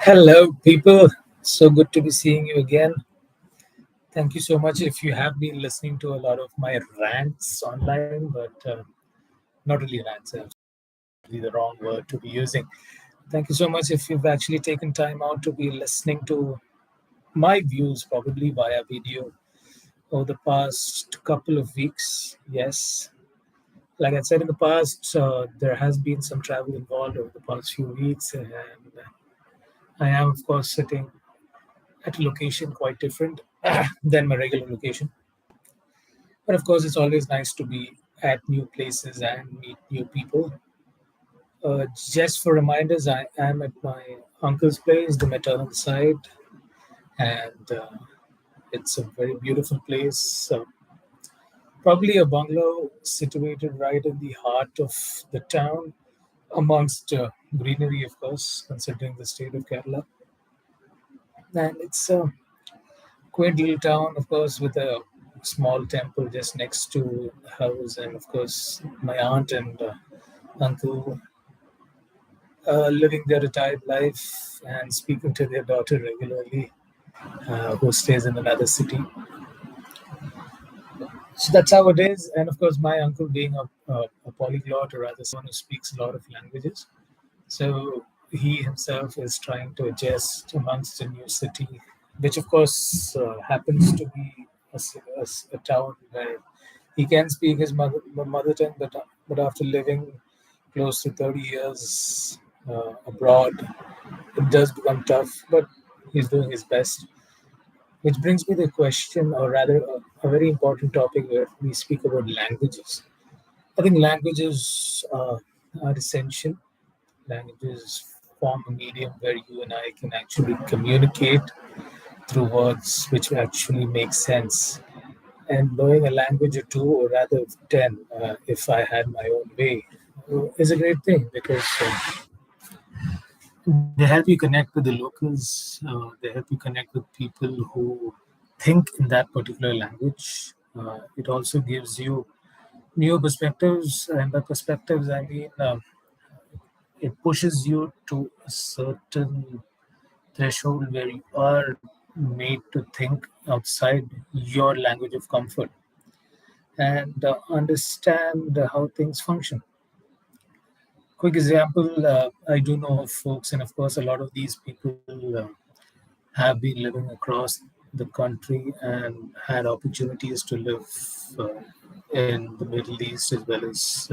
Hello, people. So good to be seeing you again. Thank you so much. If you have been listening to a lot of my rants online, but not really rants, absolutely the wrong word to be using. Thank you so much if you've actually taken time out to be listening to my views, probably via video, over the past couple of weeks. Yes, like I said in the past, there has been some travel involved over the past few weeks, and I am, of course, sitting at a location quite different than my regular location. But of course, it's always nice to be at new places and meet new people. Just for reminders, I am at my uncle's place, the maternal side, and it's a very beautiful place. Probably a bungalow situated right in the heart of the town, amongst greenery, of course, considering the state of Kerala. And it's a quaint little town, of course, with a small temple just next to the house, and of course, my aunt and uncle living their retired life and speaking to their daughter regularly, who stays in another city. So that's how it is. And of course, my uncle being a polyglot, or rather someone who speaks a lot of languages. So he himself is trying to adjust amongst a new city, which of course happens to be a town where he can speak his mother tongue, but after living close to 30 years abroad, it does become tough, but he's doing his best. Which brings me to the question, or rather, a very important topic where we speak about languages. I think languages are essential. Languages form a medium where you and I can actually communicate through words which actually make sense. And knowing a language or two, or rather 10, if I had my own way, is a great thing because they help you connect with the locals, they help you connect with people who think in that particular language. It also gives you new perspectives, and by perspectives, I mean it pushes you to a certain threshold where you are made to think outside your language of comfort and understand how things function. Quick example, I do know of folks, and of course, a lot of these people have been living across the country and had opportunities to live in the Middle East as well as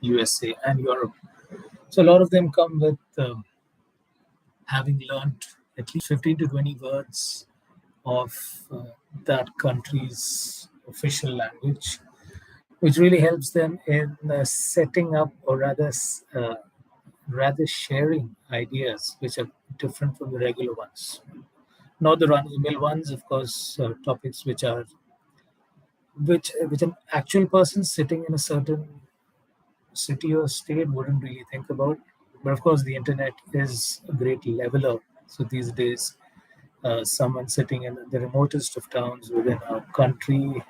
USA and Europe. So a lot of them come with having learned at least 15 to 20 words of that country's official language, which really helps them in setting up, or rather sharing ideas which are different from the regular ones. Not the run-of-the-mill ones, of course, topics which an actual person sitting in a certain city or state wouldn't really think about. But of course, the internet is a great leveler. So these days, someone sitting in the remotest of towns within a country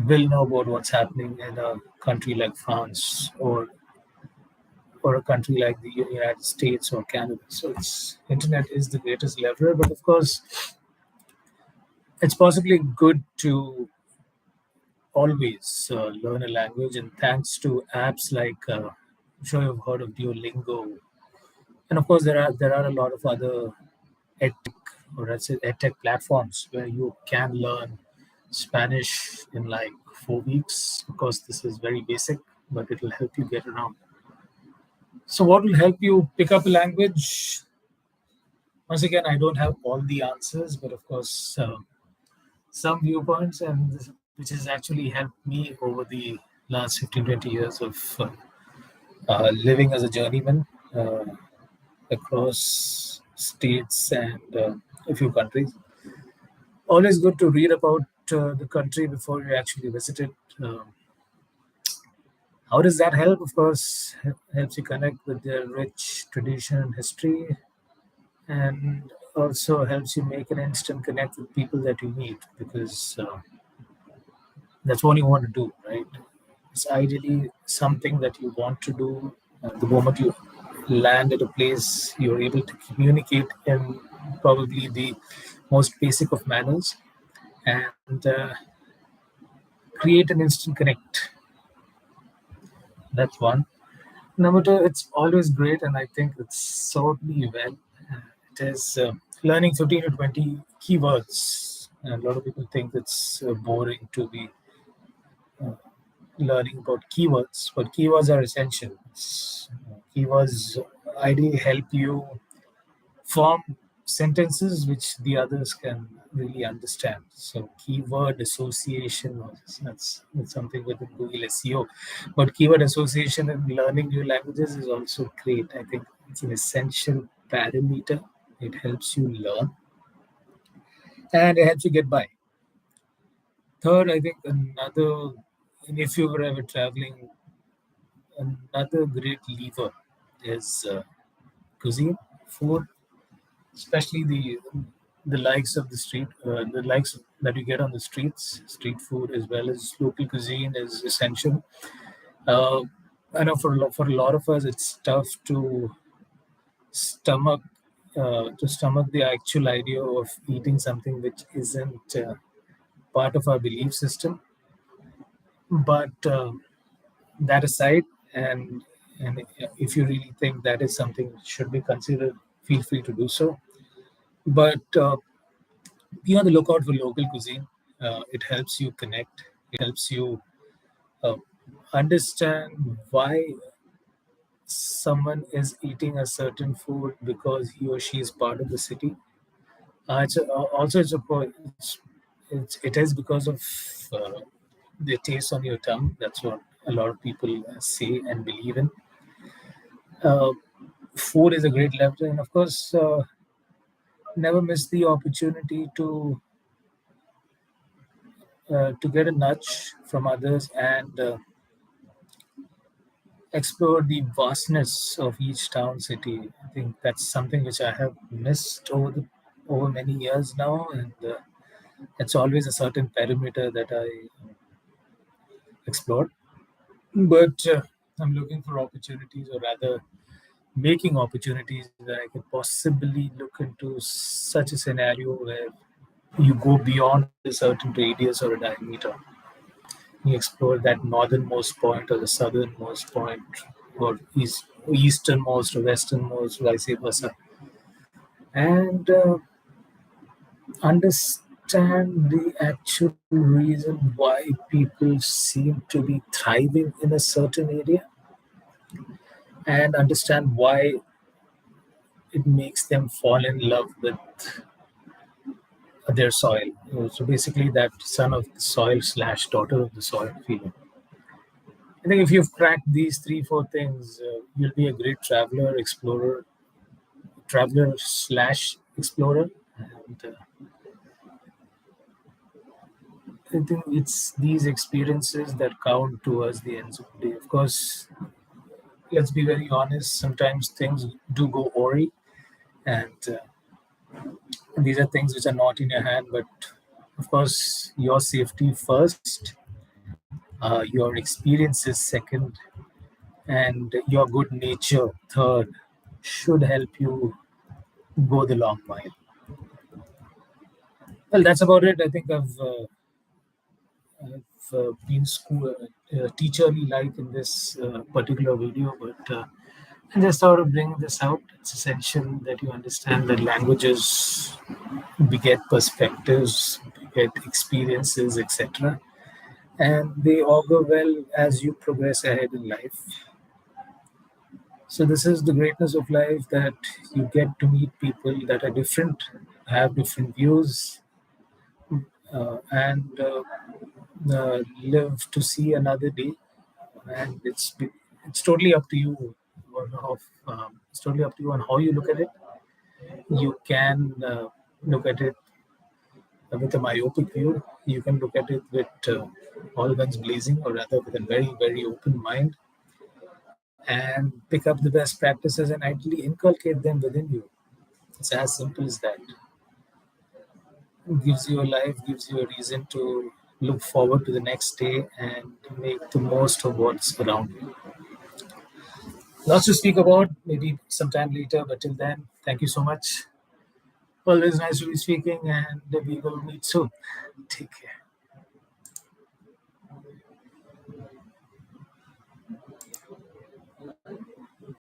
will know about what's happening in a country like France, or a country like the United States or Canada. So it's internet is the greatest leveler, but of course, it's possibly good to always learn a language, and thanks to apps like I'm sure you've heard of Duolingo, and of course there are a lot of other edtech, or let's say edtech platforms where you can learn Spanish in like 4 weeks. Of course, this is very basic, but it'll help you get around. So, what will help you pick up a language? Once again, I don't have all the answers, but of course, some viewpoints, and which has actually helped me over the last 15, 20 years of living as a journeyman across states and a few countries. Always good to read about the country before you actually visit it. How does that help? Of course, helps you connect with their rich tradition and history, and also helps you make an instant connect with people that you meet, because that's what you want to do, right? It's ideally something that you want to do the moment you land at a place, you're able to communicate in probably the most basic of manners, and create an instant connect. That's one. Number two, it's always great, and I think it's sorely well. It is learning 15 to 20 keywords. And a lot of people think it's boring to be learning about keywords, but keywords are essential. Keywords ideally help you form sentences which the others can really understand. So keyword association, that's something within Google SEO. But keyword association and learning new languages is also great. I think it's an essential parameter. It helps you learn and it helps you get by. Third, I think another, and if you were ever traveling, another great lever is cuisine, food, especially the likes of the likes that you get on the streets. Street food as well as local cuisine is essential. Uh, I know for a lot of us, it's tough stomach to stomach the actual idea of eating something which isn't part of our belief system. But that aside, and and if you really think that is something that should be considered, feel free to do so. But be on the lookout for local cuisine. It helps you connect. It helps you uh, understand why someone is eating a certain food because he or she is part of the city. Also, it is because of uh, the taste on your tongue. That's what a lot of people say and believe in. Uh, Food is a great level, and of course, never miss the opportunity to get a nudge from others and explore the vastness of each town city. I think that's something which I have missed over many years now, and it's always a certain perimeter that I explored. But I'm looking for opportunities, or rather, making opportunities that I could possibly look into such a scenario where you go beyond a certain radius or a diameter. You explore that northernmost point or the southernmost point or easternmost or westernmost, vice versa, and understand the actual reason why people seem to be thriving in a certain area and understand why it makes them fall in love with their soil. So basically, that son of the soil slash daughter of the soil feeling. I think if you've cracked these three, four things, you'll be a great traveler slash explorer. And I think it's these experiences that count towards the ends of the day. Of course, let's be very honest, sometimes things do go awry, and these are things which are not in your hand, but of course, your safety first, your experiences second, and your good nature third should help you go the long mile. Well, that's about it. I think I've been teacherly like in this particular video, but I just thought of bringing this out. It's essential that you understand that languages beget perspectives, beget experiences, etc. And they augur well as you progress ahead in life. So this is the greatness of life, that you get to meet people that are different, have different views, and live to see another day. And it's totally up to you it's totally up to you on how you look at it. You can look at it with a myopic view. You can look at it with all guns blazing, or rather with a very, very open mind, and pick up the best practices and ideally inculcate them within you. It's as simple as that. It gives you a life, gives you a reason to look forward to the next day and make the most of what's around you. Lots to speak about, maybe sometime later, but till then, thank you so much. Always nice to be speaking, and we will meet soon. Take care.